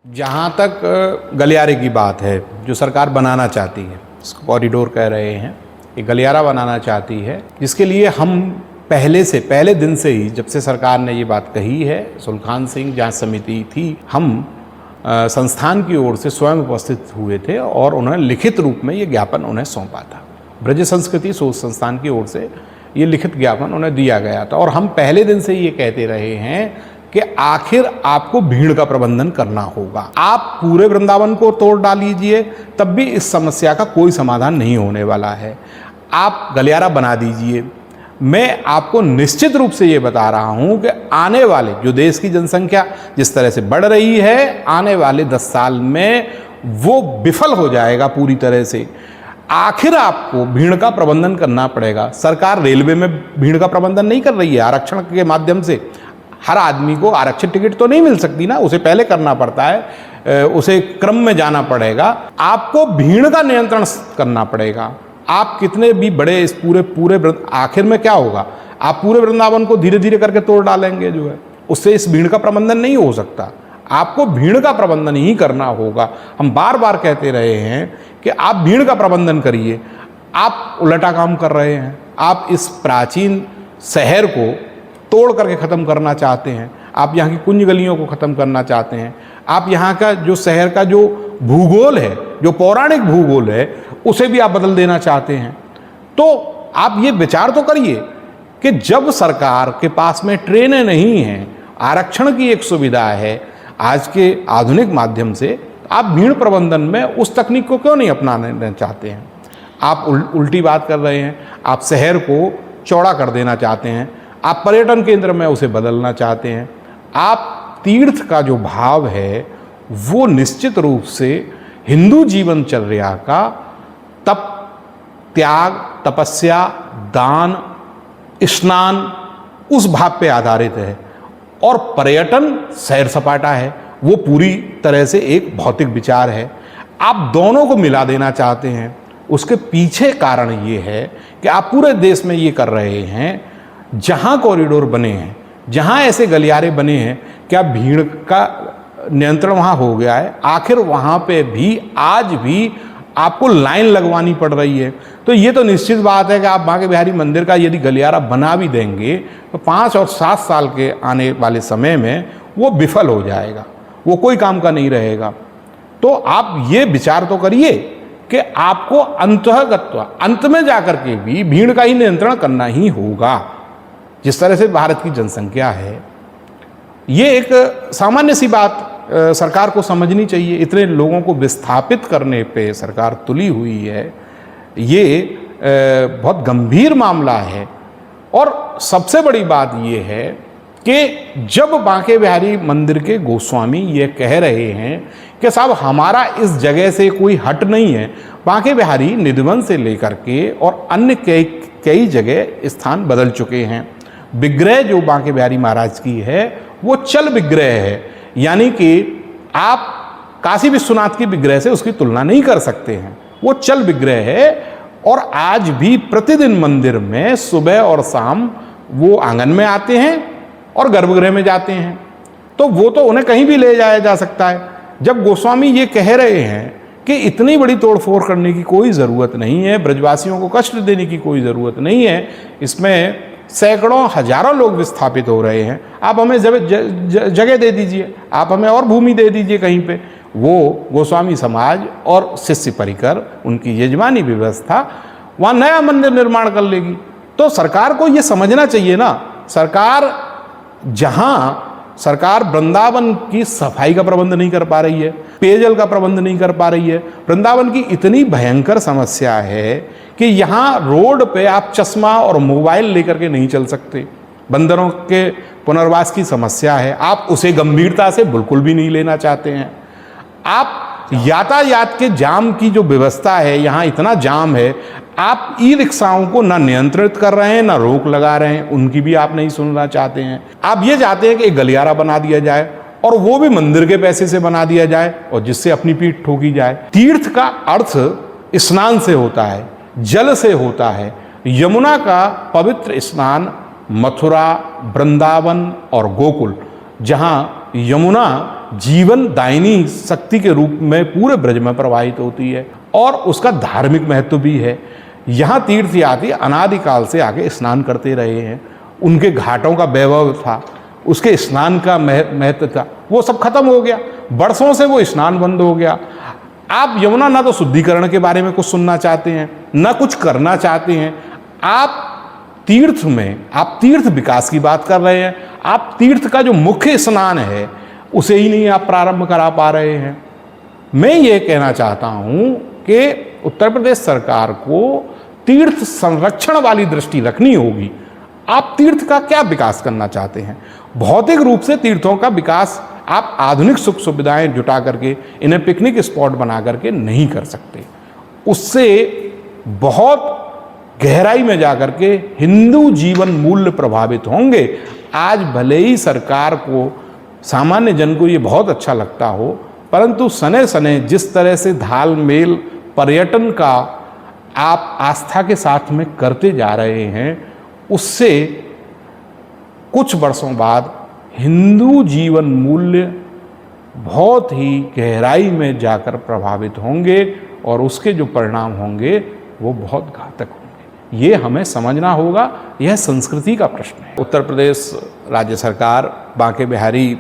जहाँ तक गलियारे की बात है, जो सरकार बनाना चाहती है, इसको कॉरिडोर कह रहे हैं, ये गलियारा बनाना चाहती है, जिसके लिए हम पहले दिन से ही, जब से सरकार ने ये बात कही है, सुलखान सिंह जांच समिति थी, हम संस्थान की ओर से स्वयं उपस्थित हुए थे और उन्होंने लिखित रूप में ये ज्ञापन उन्हें सौंपा था। ब्रज संस्कृति शोध संस्थान की ओर से ये लिखित ज्ञापन उन्हें दिया गया था और हम पहले दिन से ये कहते रहे हैं कि आखिर आपको भीड़ का प्रबंधन करना होगा। आप पूरे वृंदावन को तोड़ डालीजिए, तब भी इस समस्या का कोई समाधान नहीं होने वाला है। आप गलियारा बना दीजिए। मैं आपको निश्चित रूप से ये बता रहा हूँ कि आने वाले, जो देश की जनसंख्या जिस तरह से बढ़ रही है, आने वाले 10 साल में वो विफल हो जाएगा पूरी तरह से। आखिर आपको भीड़ का प्रबंधन करना पड़ेगा। सरकार रेलवे में भीड़ का प्रबंधन नहीं कर रही है। आरक्षण के माध्यम से हर आदमी को आरक्षित टिकट तो नहीं मिल सकती ना, उसे पहले करना पड़ता है, उसे क्रम में जाना पड़ेगा। आपको भीड़ का नियंत्रण करना पड़ेगा। आप कितने भी बड़े इस पूरे आखिर में क्या होगा, आप पूरे वृंदावन को धीरे धीरे करके तोड़ डालेंगे, जो है उससे इस भीड़ का प्रबंधन नहीं हो सकता। आपको भीड़ का प्रबंधन ही करना होगा। हम बार बार कहते रहे हैं कि आप भीड़ का प्रबंधन करिए। आप उल्टा काम कर रहे हैं। आप इस प्राचीन शहर को तोड़ करके ख़त्म करना चाहते हैं। आप यहाँ की कुंज गलियों को ख़त्म करना चाहते हैं। आप यहाँ का जो शहर का जो भूगोल है, जो पौराणिक भूगोल है, उसे भी आप बदल देना चाहते हैं। तो आप ये विचार तो करिए कि जब सरकार के पास में ट्रेनें नहीं हैं, आरक्षण की एक सुविधा है आज के आधुनिक माध्यम से, आप भीड़ प्रबंधन में उस तकनीक को क्यों नहीं अपनाना चाहते हैं? आप उल्टी बात कर रहे हैं। आप शहर को चौड़ा कर देना चाहते हैं। आप पर्यटन केंद्र में उसे बदलना चाहते हैं। आप तीर्थ का जो भाव है वो निश्चित रूप से हिंदू जीवन चर्या का तप, त्याग, तपस्या, दान, स्नान, उस भाव पे आधारित है। और पर्यटन सैर सपाटा है, वो पूरी तरह से एक भौतिक विचार है। आप दोनों को मिला देना चाहते हैं। उसके पीछे कारण ये है कि आप पूरे देश में ये कर रहे हैं, जहाँ कॉरिडोर बने हैं, जहाँ ऐसे गलियारे बने हैं, क्या भीड़ का नियंत्रण वहाँ हो गया है? आखिर वहाँ पे भी आज भी आपको लाइन लगवानी पड़ रही है। तो ये तो निश्चित बात है कि आप बांके बिहारी मंदिर का यदि गलियारा बना भी देंगे तो 5 और 7 साल के आने वाले समय में वो विफल हो जाएगा, वो कोई काम का नहीं रहेगा। तो आप ये विचार तो करिए कि आपको अंत में जाकर के भी भीड़ का ही नियंत्रण करना ही होगा। जिस तरह से भारत की जनसंख्या है, ये एक सामान्य सी बात सरकार को समझनी चाहिए। इतने लोगों को विस्थापित करने पे सरकार तुली हुई है। ये बहुत गंभीर मामला है। और सबसे बड़ी बात ये है कि जब बांके बिहारी मंदिर के गोस्वामी ये कह रहे हैं कि साहब हमारा इस जगह से कोई हट नहीं है, बांके बिहारी निधिवन से लेकर के और अन्य कई जगह स्थान बदल चुके हैं। विग्रह जो बांके बिहारी महाराज की है वो चल विग्रह है, यानी कि आप काशी विश्वनाथ की विग्रह से उसकी तुलना नहीं कर सकते हैं। वो चल विग्रह है और आज भी प्रतिदिन मंदिर में सुबह और शाम वो आंगन में आते हैं और गर्भगृह में जाते हैं। तो वो तो उन्हें कहीं भी ले जाया जा सकता है। जब गोस्वामी ये कह रहे हैं कि इतनी बड़ी तोड़फोड़ करने की कोई ज़रूरत नहीं है, ब्रजवासियों को कष्ट देने की कोई ज़रूरत नहीं है, इसमें सैकड़ों हजारों लोग विस्थापित हो रहे हैं, आप हमें जगह दे दीजिए, आप हमें और भूमि दे दीजिए कहीं पे। वो गोस्वामी समाज और शिष्य परिकर, उनकी यजमानी व्यवस्था वहाँ नया मंदिर निर्माण कर लेगी। तो सरकार को ये समझना चाहिए ना, सरकार वृंदावन की सफाई का प्रबंध नहीं कर पा रही है, पेयजल का प्रबंध नहीं कर पा रही है। वृंदावन की इतनी भयंकर समस्या है कि यहाँ रोड पे आप चश्मा और मोबाइल लेकर के नहीं चल सकते। बंदरों के पुनर्वास की समस्या है, आप उसे गंभीरता से बिल्कुल भी नहीं लेना चाहते हैं। आप यातायात के जाम की जो व्यवस्था है, यहाँ इतना जाम है, आप ई रिक्शाओं को ना नियंत्रित कर रहे हैं, ना रोक लगा रहे हैं, उनकी भी आप नहीं सुनना चाहते हैं। आप ये चाहते हैं कि एक गलियारा बना दिया जाए और वो भी मंदिर के पैसे से बना दिया जाए और जिससे अपनी पीठ ठोकी जाए। तीर्थ का अर्थ स्नान से होता है, जल से होता है। यमुना का पवित्र स्नान मथुरा, वृंदावन और गोकुल, जहाँ यमुना जीवन दायिनी शक्ति के रूप में पूरे ब्रज में प्रवाहित होती है और उसका धार्मिक महत्व भी है। यहाँ तीर्थयात्री अनादिकाल से आके स्नान करते रहे हैं, उनके घाटों का वैभव था, उसके स्नान का महत्व था, वो सब खत्म हो गया। बरसों से वो स्नान बंद हो गया। आप यमुना ना तो शुद्धिकरण के बारे में कुछ सुनना चाहते हैं, ना कुछ करना चाहते हैं। आप तीर्थ में, आप तीर्थ विकास की बात कर रहे हैं, आप तीर्थ का जो मुख्य स्नान है उसे ही नहीं आप प्रारंभ करा पा रहे हैं। मैं ये कहना चाहता हूँ कि उत्तर प्रदेश सरकार को तीर्थ संरक्षण वाली दृष्टि रखनी होगी। आप तीर्थ का क्या विकास करना चाहते हैं? भौतिक रूप से तीर्थों का विकास आप आधुनिक सुख सुविधाएं जुटा करके, इन्हें पिकनिक स्पॉट बना करके नहीं कर सकते। उससे बहुत गहराई में जाकर के हिंदू जीवन मूल्य प्रभावित होंगे। आज भले ही सरकार को, सामान्य जन को ये बहुत अच्छा लगता हो, परंतु सने सने जिस तरह से धाल मेल पर्यटन का आप आस्था के साथ में करते जा रहे हैं, उससे कुछ वर्षों बाद हिंदू जीवन मूल्य बहुत ही गहराई में जाकर प्रभावित होंगे और उसके जो परिणाम होंगे वो बहुत घातक होंगे। ये हमें समझना होगा, यह संस्कृति का प्रश्न है। उत्तर प्रदेश राज्य सरकार बांके बिहारी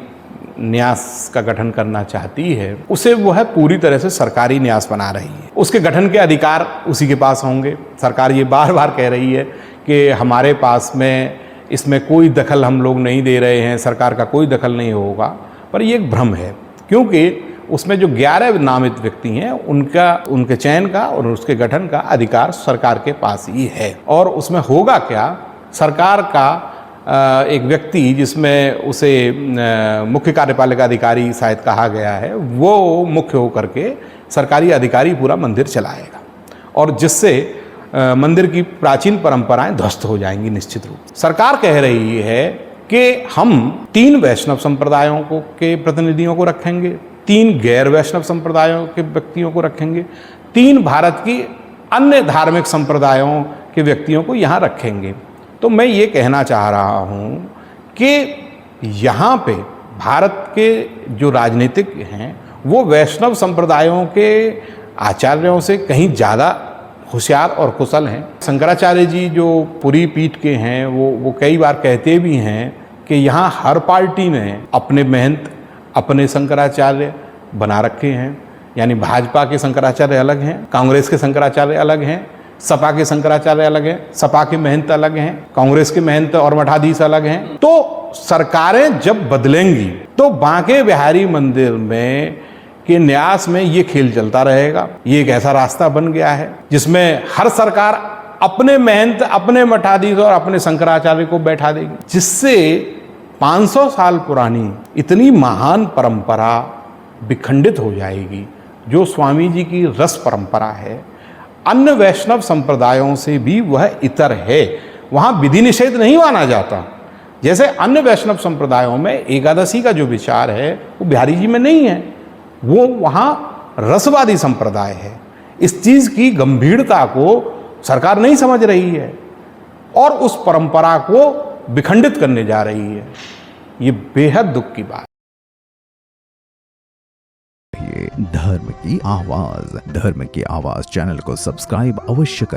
न्यास का गठन करना चाहती है, उसे वो है पूरी तरह से सरकारी न्यास बना रही है। उसके गठन के अधिकार उसी के पास होंगे। सरकार ये बार बार कह रही है कि हमारे पास में इसमें कोई दखल हम लोग नहीं दे रहे हैं, सरकार का कोई दखल नहीं होगा, पर ये एक भ्रम है, क्योंकि उसमें जो 11 नामित व्यक्ति हैं उनके चयन का और उसके गठन का अधिकार सरकार के पास ही है। और उसमें होगा क्या, सरकार का एक व्यक्ति जिसमें उसे मुख्य कार्यपालिका अधिकारी शायद कहा गया है, वो मुख्य होकर के सरकारी अधिकारी पूरा मंदिर चलाएगा और जिससे मंदिर की प्राचीन परंपराएं ध्वस्त हो जाएंगी निश्चित रूप से। सरकार कह रही है कि हम 3 वैष्णव संप्रदायों के प्रतिनिधियों को रखेंगे, 3 गैर वैष्णव संप्रदायों के व्यक्तियों को रखेंगे, 3 भारत की अन्य धार्मिक संप्रदायों के व्यक्तियों को यहाँ रखेंगे। तो मैं ये कहना चाह रहा हूँ कि यहाँ पे भारत के जो राजनीतिक हैं वो वैष्णव संप्रदायों के आचार्यों से कहीं ज़्यादा होशियार और कुशल हैं। शंकराचार्य जी जो पुरी पीठ के हैं वो कई बार कहते भी हैं कि यहाँ हर पार्टी ने अपने महंत, अपने शंकराचार्य बना रखे हैं। यानी भाजपा के शंकराचार्य अलग हैं, कांग्रेस के शंकराचार्य अलग हैं, सपा के शंकराचार्य अलग हैं, सपा के महंत अलग हैं, कांग्रेस के महंत और मठाधीश अलग हैं। तो सरकारें जब बदलेंगी तो बांके बिहारी मंदिर में के न्यास में ये खेल चलता रहेगा। ये एक ऐसा रास्ता बन गया है जिसमें हर सरकार अपने महंत, अपने मठाधीश और अपने शंकराचार्य को बैठा देगी, जिससे 500 साल पुरानी इतनी महान परंपरा विखंडित हो जाएगी, जो स्वामी जी की रस परंपरा है। अन्य वैष्णव संप्रदायों से भी वह इतर है, वहाँ विधि निषेध नहीं माना जाता। जैसे अन्य वैष्णव संप्रदायों में एकादशी का जो विचार है वो बिहारी जी में नहीं है, वो वहाँ रसवादी संप्रदाय है। इस चीज़ की गंभीरता को सरकार नहीं समझ रही है और उस परंपरा को विखंडित करने जा रही है। ये बेहद दुख की बात। धर्म की आवाज चैनल को सब्सक्राइब अवश्य करें।